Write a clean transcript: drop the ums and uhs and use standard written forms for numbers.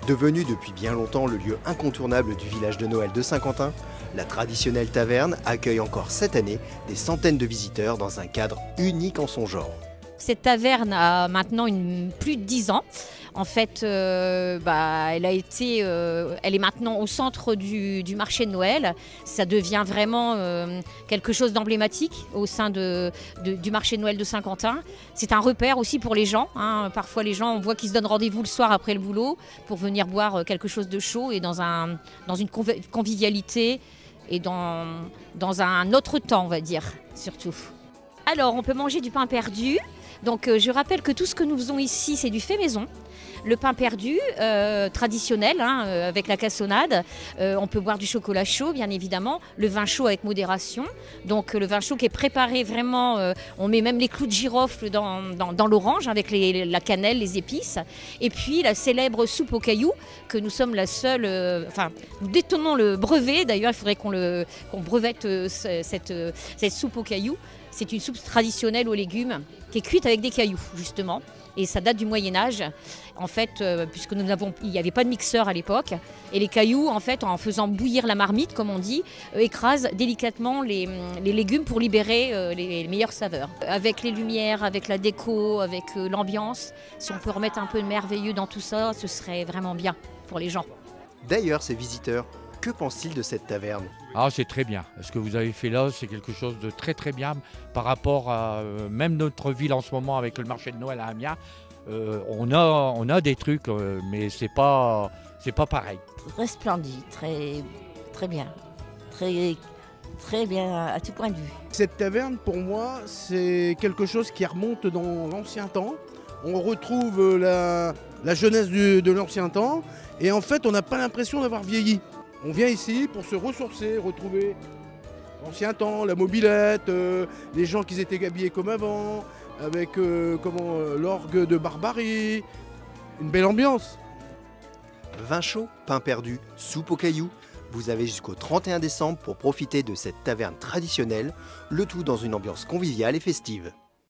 Devenue depuis bien longtemps le lieu incontournable du village de Noël de Saint-Quentin, la traditionnelle taverne accueille encore cette année des centaines de visiteurs dans un cadre unique en son genre. Cette taverne a maintenant plus de 10 ans. En fait, elle est maintenant au centre du marché de Noël. Ça devient vraiment quelque chose d'emblématique au sein du marché de Noël de Saint-Quentin. C'est un repère aussi pour les gens, hein. Parfois, les gens, on voit qu'ils se donnent rendez-vous le soir après le boulot pour venir boire quelque chose de chaud et dans une convivialité et dans un autre temps, on va dire, surtout. Alors, on peut manger du pain perdu. Donc, je rappelle que tout ce que nous faisons ici, c'est du fait maison. Le pain perdu, traditionnel, avec la cassonade. On peut boire du chocolat chaud, bien évidemment. Le vin chaud avec modération. Donc, le vin chaud qui est préparé vraiment. On met même les clous de girofle dans l'orange, avec la cannelle, les épices. Et puis, la célèbre soupe aux cailloux, que nous sommes la seule... nous détenons le brevet. D'ailleurs, il faudrait qu'on brevette cette soupe aux cailloux. C'est une soupe traditionnelle aux légumes qui est cuite avec des cailloux, justement. Et ça date du Moyen-Âge, en fait, puisque il n'y avait pas de mixeur à l'époque. Et les cailloux, en fait, en faisant bouillir la marmite, comme on dit, écrasent délicatement les légumes pour libérer les meilleures saveurs. Avec les lumières, avec la déco, avec l'ambiance, si on peut remettre un peu de merveilleux dans tout ça, ce serait vraiment bien pour les gens. D'ailleurs, ces visiteurs, que pensent-ils de cette taverne? Ah, c'est très bien. Ce que vous avez fait là, c'est quelque chose de très très bien par rapport à même notre ville en ce moment avec le marché de Noël à Amiens. On a des trucs, mais c'est pas pareil. Très splendide, très, très bien. Très bien à tout point de vue. Cette taverne, pour moi, c'est quelque chose qui remonte dans l'ancien temps. On retrouve la jeunesse de l'ancien temps. Et en fait, on n'a pas l'impression d'avoir vieilli. On vient ici pour se ressourcer, retrouver l'ancien temps, la mobilette, les gens qui étaient habillés comme avant, avec l'orgue de Barbarie, une belle ambiance. Vin chaud, pain perdu, soupe aux cailloux. Vous avez jusqu'au 31 décembre pour profiter de cette taverne traditionnelle, le tout dans une ambiance conviviale et festive.